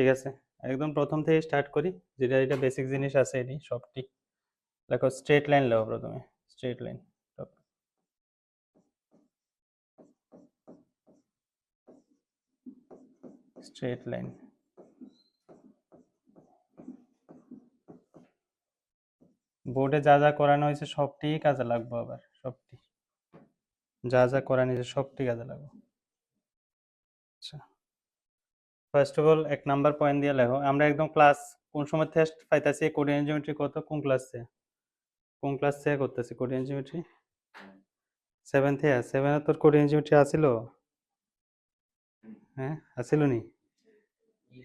ঠিক আছে, একদম প্রথম থেকে স্টার্ট করি, যেটা এটা বেসিক জিনিস আছে এটি সবটি। দেখো স্ট্রেট লাইন লেও প্রথমে, স্ট্রেট লাইন, স্ট্রেট লাইন। বোর্ডে যা যা করানো হয়েছে সবটি কাজে লাগবে, আবার সবটি যা যা করানো হয়েছে সবটি কাজে লাগবে। আচ্ছা, first of all 1 number point দিয়ে লেখো। আমরা একদম ক্লাস কোন সময় টেস্ট পাইতাছি কোঅর্ডিনেট জিওমেট্রি কত, কোন ক্লাস থেকে করতেছি কোঅর্ডিনেট জিওমেট্রি? 7 থেকে। 7 এ তোর কোঅর্ডিনেট জিওমেট্রি আছিল? হ্যাঁ আছিল নি?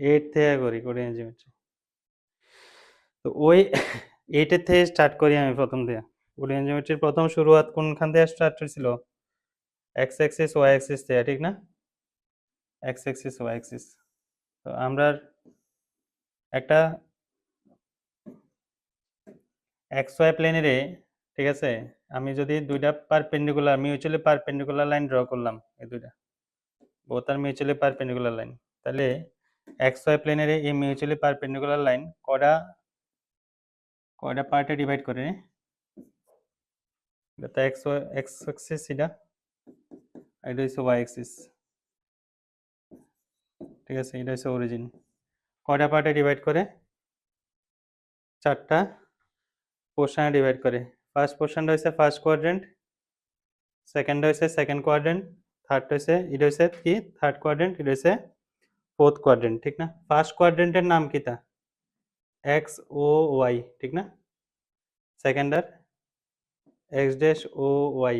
8 থেকে করি কোঅর্ডিনেট জিওমেট্রি। তো ওই 8 এর থেকে স্টার্ট করি আমি প্রথম দিয়ে। কোঅর্ডিনেট জিওমেট্রির প্রথম শুরুয়াত কোনখান থেকে স্টার্ট হয়েছিল? এক্স অ্যাক্সিস ওয়াই অ্যাক্সিস থেকে, ঠিক না? X axis Y axis. তো আমরা একটা এক্স ওয়াই প্লেনের, ঠিক আছে, আমি যদি দুইটা perpendicular mutually perpendicular line draw করলাম, এই দুইটা বোথ আর মিউচুয়ালি পারপেন্ডিকুলার লাইন, তাহলে এক্স ওয়াই প্লেনের এই মিউচুয়ালি পারপেন্ডিকুলার লাইন কয়টা পার্টে ডিভাইড করে? এটা এক্স অ্যাক্সিস, এটা হচ্ছে ওয়াই অ্যাক্সিস, ঠিক আছে, এটা হচ্ছে অরিজিন। কয়টা পার্টে ডিভাইড করে? 4টা পোর্শনে ডিভাইড করে। ফার্স্ট পোর্শনটা হচ্ছে ফার্স্ট কোয়াড্রেন্ট, সেকেন্ড হচ্ছে সেকেন্ড কোয়াড্রেন্ট, থার্ড হচ্ছে এটা হচ্ছে কি থার্ড কোয়াড্রেন্ট, এটা হচ্ছে ফোর্থ কোয়াড্রেন্ট, ঠিক না? ফার্স্ট কোয়াড্রেন্টের নাম কি তা? এক্স ও ওয়াই, ঠিক না? সেকেন্ডার x dash O Y,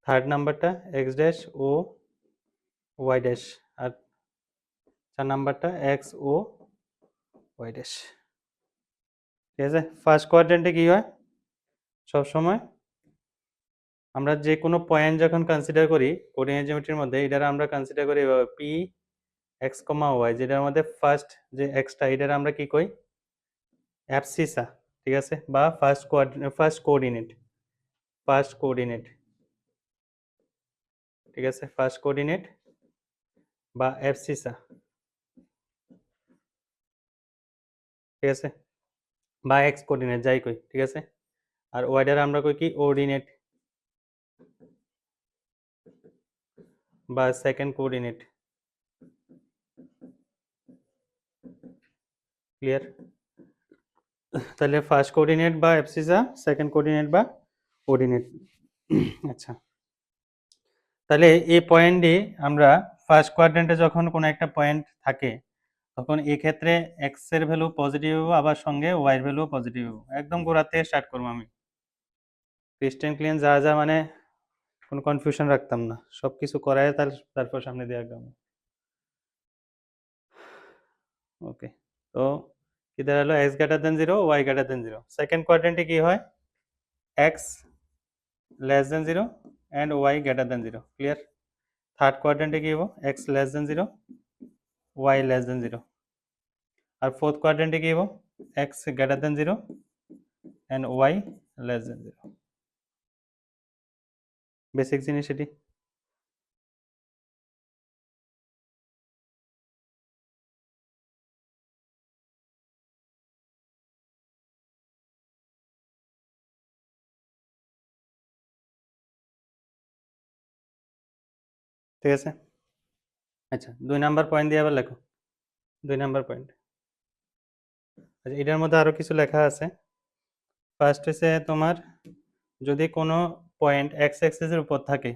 third নাম্বারটা x dash O Y dash, আর 4 নাম্বারটা এক্স ও ওয়াই ড্যাশ, ঠিক আছে? ফার্স্ট কোয়াড্রেন্টে কি হয় সবসময়? আমরা যে কোনো পয়েন্ট যখন কনসিডার করি কোঅর্ডিনেট জিওমেট্রির মধ্যে, এটার আমরা কনসিডার করি এভাবে পি এক্স কমা ওয়াই, যেটার মধ্যে ফার্স্ট যে এক্সটা এটার আমরা কি কই? অ্যাবসিসা, ঠিক আছে, বা ফার্স্ট কোঅর্ডিনেট, ঠিক আছে, ফার্স্ট কোঅর্ডিনেট বা অ্যাবসিসা, ঠিক আছে, বা এক্স কোঅর্ডিনেট যাই কই, ঠিক আছে। আর ওয়াইডার আমরা কই কি অর্ডিনেট বা সেকেন্ড কোঅর্ডিনেট, ক্লিয়ার? তাহলে ফার্স্ট কোঅর্ডিনেট বা অ্যাবসিসা, সেকেন্ড কোঅর্ডিনেট বা অর্ডিনেট। আচ্ছা, তাহলে এই পয়েন্টে আমরা ফার্স্ট কোয়াড্রেন্টে যখন কোনো একটা পয়েন্ট থাকে, তখন এই ক্ষেত্রে এক্স এর ভ্যালু পজিটিভ হবে, আবার সঙ্গে ওয়াই এর ভ্যালু পজিটিভ হবে। একদম গোড়া থেকে স্টার্ট করবো আমি, ক্রিস্টিয়ান ক্লিয়ান যা যা, মানে কোনো কনফিউশন রাখতাম না, সব কিছু করায় তারপর সামনে দিয়ে একদম। ওকে, তো কি দাঁড়ালো? X greater than 0, y greater than 0। Second কোয়াড্রেন্টে কি হয়? X less than 0 and y greater than 0, clear? Third কোয়াড্রেন্টে কি হবো? X less than 0, y less than 0। আর ফোর্থ কোয়াড্রেন্টে কি হবো? X greater than 0 and y less than 0। Basic জিনিস এটি। ঠিক আছে, আচ্ছা 2 নাম্বার পয়েন্ট দিয়ে আবার লেখো। 2 নাম্বার পয়েন্ট, আচ্ছা এটার মধ্যে আরো কিছু লেখা আছে। ফার্স্ট হচ্ছে তোমার, যদি কোনো পয়েন্ট এক্স অ্যাক্সিসের উপর থাকে,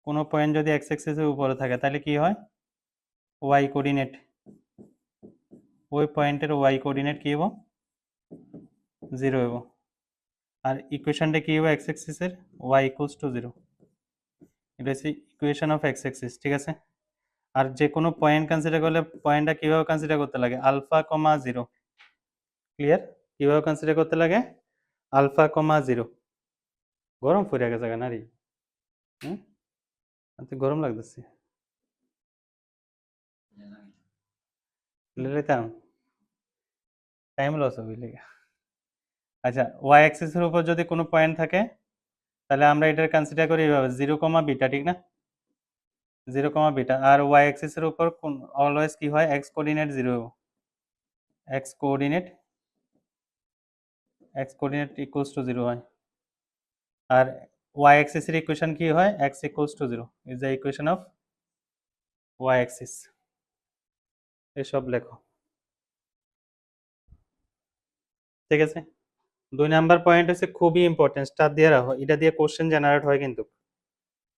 কোনো পয়েন্ট যদি এক্স অ্যাক্সিসের উপরে থাকে, তাহলে কি হয়? ওয়াই কোঅর্ডিনেট, ওই পয়েন্টের ওয়াই কোঅর্ডিনেট কি হবো? 0 হবো। আর ইকুয়েশনটা কি হবে এক্স অ্যাক্সিসের? ওয়াই ইকুয়ালস টু 0, এটা হচ্ছে ইকুয়েশন অফ এক্স অ্যাক্সিস, ঠিক আছে? আর যে কোনো পয়েন্ট কনসিডার করলে পয়েন্টটা কিভাবে কনসিডার করতে লাগে? Alpha comma 0, clear? কিভাবে কনসিডার করতে লাগে? Alpha comma 0। গরম পড়ে গেছে কেন নারী? হুম, গরম লাগতেছে, লইতাম টাইম লস হবে লেগে। আচ্ছা, ওয়াই অ্যাক্সিসের উপর যদি কোনো পয়েন্ট থাকে, তাহলে আমরা এটার কনসিডার করি এইভাবে 0, বিটা, ঠিক না? 0, বিটা। আর y অ্যাক্সিসের উপর অলওয়েজ কি হয়, x coordinate 0, x coordinate equals to 0 হয়। আর y অ্যাক্সিসের ইকুয়েশন কি হয়, x equals to 0 is the equation of y Axis. এসব লেখো, ঠিক আছে। 2 নাম্বার পয়েন্ট হচ্ছে খুবই ইম্পর্টেন্ট, স্টার দিয়ে রাখো, এটা দিয়ে কোশ্চেন জেনারেট হয় কিন্তু,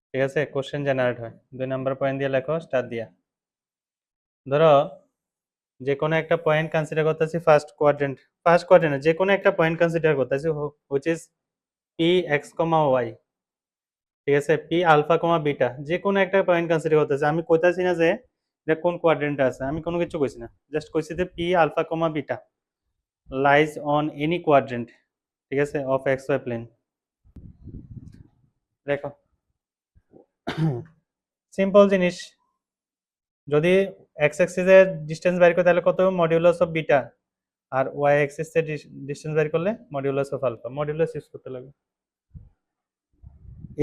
ঠিক আছে, কোশ্চেন জেনারেট হয়। 2 নাম্বার পয়েন্ট দিয়ে লেখো স্টার দিয়া। ধরো যে কোনো একটা পয়েন্ট কনসিডার করতেছি ফার্স্ট কোয়াড্রেন্ট যে কোনো একটা পয়েন্ট কনসিডার করতেছি which is P X comma Y, ঠিক আছে, পি আলফা কমা বিটা, যে কোনো একটা পয়েন্ট কনসিডার করতেছি। আমি কইতাছি না যে এটা কোন কোয়াড্রেন্টে আছে, আমি কোনো কিছু কইছি না, জাস্ট কইছি যে P alpha comma beta lies on any quadrant, ঠিক আছে, অফ এক্স ওয়াই প্লেন। দেখো সিম্পল জিনিস, যদি এক্স অ্যাক্সিসের ডিসটেন্স বের করি তাহলে কত, মডিউলাস অফ বিটা, আর ওয়াই অ্যাক্সিসের ডিসটেন্স বের করলে modulus of alpha, modulus use করতে লাগবে।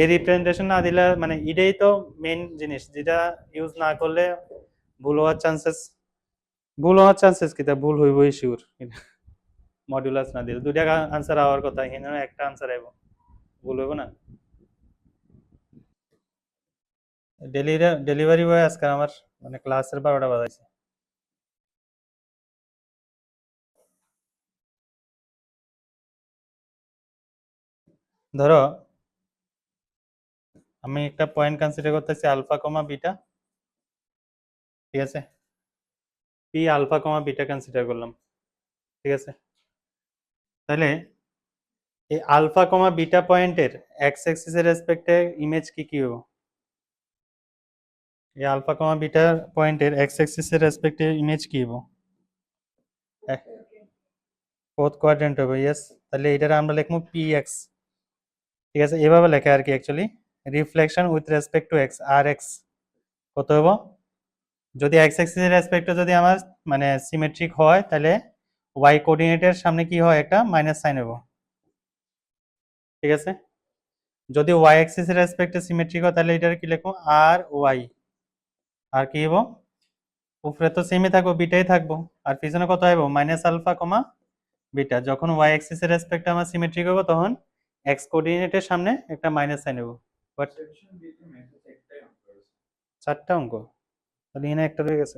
এই রিপ্রেজেন্টেশন না দিলে মানে এটাই তো মেইন জিনিস, যেটা ইউজ না করলে ভুল হওয়ার চান্সেস কি, তা ভুল হইবই শিওর। মডিউলাস না দিলে দুইটা আনসার হওয়ার কথা, এখানে একটা আনসার আইব, ভুল হইব না। ডেলিভারি বয় আজকে আমার মানে ক্লাসের 12টা বাজাইছে। ধরো আমি একটা পয়েন্ট কনসিডার করতেছি আলফা কমা বিটা, ঠিক আছে, P alpha comma beta consider করলাম, ঠিক আছে। তাহলে এই আলফা কমা বিটা পয়েন্টের এক্স অ্যাক্সিসের রেসপেক্টে ইমেজ কি কি হবে, এই আলফা কমা বিটা পয়েন্টের এক্স অ্যাক্সিসের রেসপেক্টে ইমেজ কি হবে, ফোর্থ কোয়াড্রেন্ট হবে, ইয়েস। তাহলে এটার আমরা লিখবো পি এক্স, ঠিক আছে, এভাবে লেখা আর কি actually, reflection with respect to X, আর এক্স কত হবো, যদি এক্স অ্যাক্সিসের রেসপেক্টে যদি আমার মানে সিমেট্রিক হয় তাহলে ওয়াই কোঅর্ডিনেটের সামনে কি হয়, একটা মাইনাস সাইন হবো, ঠিক আছে। যদি ওয়াই অ্যাক্সিসের রেসপেক্টে সিমেট্রিক হয় তাহলে এটার কি লিখবো, আর ওয়াই, আর কি হবো, উপরে তো সেমই থাকবো, বিটাই থাকবো, আর পিছনে কত হইব, মাইনাস আলফা কমা বিটা। যখন ওয়াই অ্যাক্সিসের রেসপেক্টে আমার সিমেট্রিক হবো তখন এক্স কোঅর্ডিনেটের সামনে একটা মাইনাস সাইন হবো। বাট 4টা অঙ্ক, তাহলে এখানে একটা রয়ে গেছে।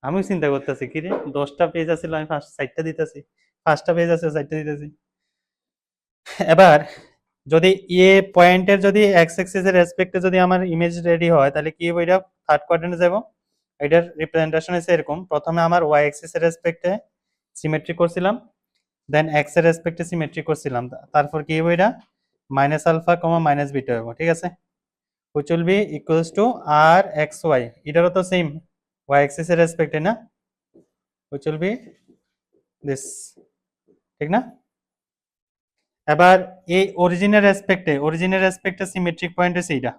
আমি চিন্তা করতেছি কি রে, 10টা পেজ আছে, আমি ফার্স্ট 4টা দিতেছি, 5টা পেজ আছে 4টা দিতেছি। এবার যদি এ পয়েন্টের যদি এক্স অ্যাক্সিসের রেসপেক্টে যদি আমার ইমেজ রেডি হয় তাহলে কি হবে, এটা থার্ড কোয়াড্রেন্টে যাব। এটার রিপ্রেজেন্টেশন আছে এরকম, প্রথমে আমার ওয়াই অ্যাক্সিসের রেসপেক্টে সিমেট্রি করছিলাম, দেন এক্স এর রেসপেক্টে সিমেট্রি করছিলাম, তারপর কি হবে, এটা minus alpha comma minus beta হবে, ঠিক আছে, which will be equals to r x y, এটারও তো সেম y axis এর রেসপেক্টে না, which will be this, ঠিক না। এবার এই অরিজিনের রেসপেক্টে সিমেট্রিক পয়েন্ট হচ্ছে এটা,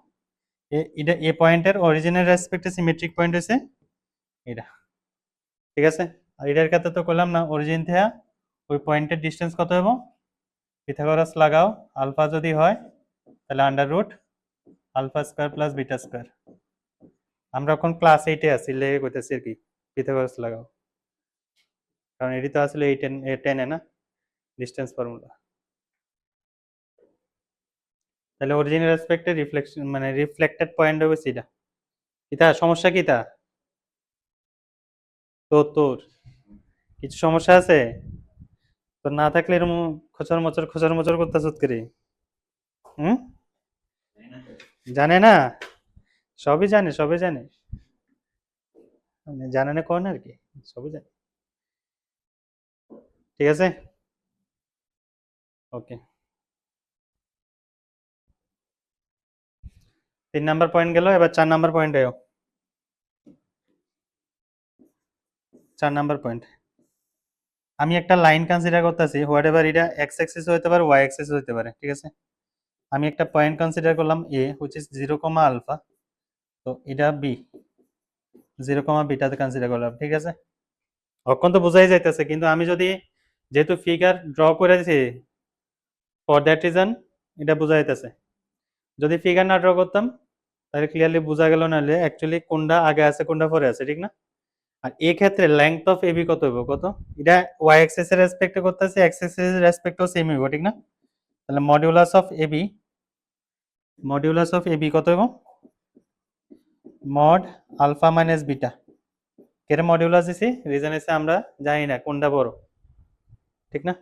এটা এ পয়েন্টের অরিজিনের রেসপেক্টে সিমেট্রিক পয়েন্ট হচ্ছে এটা, ঠিক আছে। আর এটার ক্ষেত্রে তো করলাম না, অরিজিন থেকে ওই পয়েন্টের ডিস্টেন্স কত হবে, পিথাগোরাস লাগাও, আলফা যদি হয় তাহলে under root alpha square plus beta square. আমরা এখন ক্লাস 8-এ আছি, লেগে কইতেছি আর কি, পিথাগোরাস লাগাও, কারণ এটি তো আসলে 10-এ না ডিস্টেন্স ফর্মুলা। তাহলে অরিজিনাল রেসপেক্টে রিফ্লেকশন মানে রিফ্লেক্টেড পয়েন্ট হবে সেটা, কিতা সমস্যা কিতা, তোর কিছু সমস্যা আছে, তোর না থাকলে এরকম খোঁচর মোচর করতেছ করে, হুম, জানে না, সবই জানে মানে জানে না কোন আর কি, সবই জানে, ঠিক আছে, ওকে। 3 নাম্বার পয়েন্ট গেল, এবার 4 নাম্বার পয়েন্ট এও। 4 নাম্বার পয়েন্ট, আমি একটা লাইন কনসিডার করতেছি, হোয়াট এভার এটা এক্স অ্যাক্সিস হতে পারে ওয়াই অ্যাক্সিস হতে পারে, ঠিক আছে। আমি একটা পয়েন্ট কনসিডার করলাম এ হুইচ ইজ 0, আলফা, তো এটা বি 0, বিটাতে কনসিডার করলাম, ঠিক আছে। অক্ষণ তো বোঝাই যাইতেছে, কিন্তু আমি যদি যেহেতু ফিগার ড্র করে দিছি ফর দ্যাট রিজন এটা বোঝা যাইতেছে। যদি ফিগার না ড্র করতাম তাহলে ক্লিয়ারলি বোঝা গেল না যে অ্যাকচুয়ালি কোনটা আগে আছে কোনটা পরে আছে, ঠিক না? আর এই ক্ষেত্রে লেংথ অফ এবি কত হইব, কত? এটা ওয়াই অ্যাক্সিস এর রেসপেক্টে করতেছে, এক্স অ্যাক্সিস এর রেসপেক্টেও সেম হইব, ঠিক না? তাহলে মডিউলাস অফ এবি কত হইব? Mod alpha minus beta. কেটে মডিউলাস দিছি, রিজন হচ্ছে আমরা জানি না কোনটা বড়, ঠিক না?